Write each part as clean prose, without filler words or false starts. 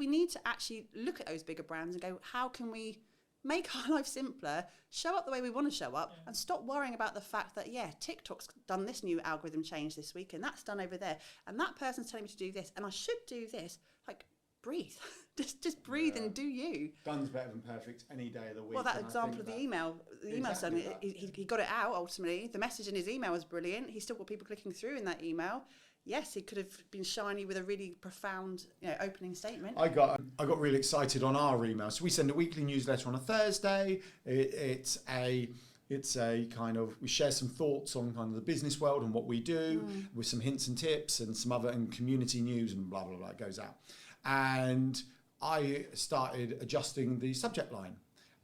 we need to actually look at those bigger brands and go, how can we make our life simpler, show up the way we want to show up, and stop worrying about the fact that, TikTok's done this new algorithm change this week, and that's done over there, and that person's telling me to do this, and I should do this. Like, breathe. just breathe and do you. Done's better than perfect any day of the week. Well, that example of the email Exactly son, he got it out ultimately. The message in his email was brilliant. He still got people clicking through in that email. Yes, he could have been shiny with a really profound, opening statement. I got really excited on our email. So we send a weekly newsletter on a Thursday. It's a kind of, we share some thoughts on kind of the business world and what we do with some hints and tips and some other and community news and blah, blah, blah, it goes out. And I started adjusting the subject line,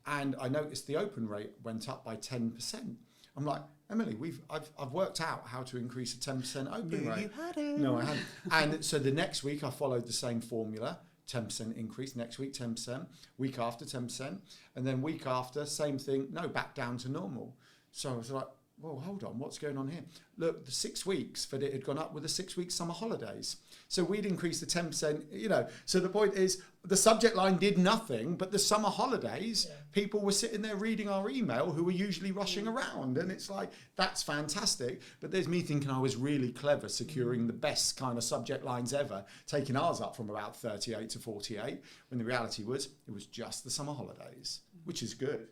and I noticed the open rate went up by 10%. I'm like, Emily, I've worked out how to increase a 10% open rate. You hadn't. No, I hadn't. And so the next week I followed the same formula, 10% increase, next week 10%, week after 10%, and then week after, same thing, no, back down to normal. So I was like, well, hold on, what's going on here? Look, the 6 weeks that it had gone up with the 6 week summer holidays. So we'd increased the 10%, So the point is, the subject line did nothing, but the summer holidays, people were sitting there reading our email who were usually rushing around. And it's like, that's fantastic. But there's me thinking I was really clever, securing the best kind of subject lines ever, taking ours up from about 38 to 48, when the reality was, it was just the summer holidays, which is good.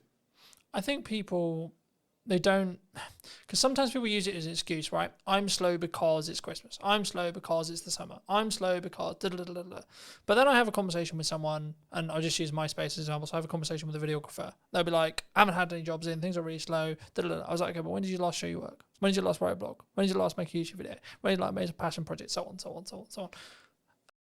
I think people... They don't, because sometimes people use it as an excuse, right? I'm slow because it's Christmas. I'm slow because it's the summer. I'm slow because da-da-da-da-da. But then I have a conversation with someone, and I'll just use MySpace as an example. So I have a conversation with a videographer. They'll be like, I haven't had any jobs in, things are really slow. Da-da-da. I was like, okay, but when did you last show your work? When did you last write a blog? When did you last make a YouTube video? When did you last make a passion project? So on, so on, so on, so on.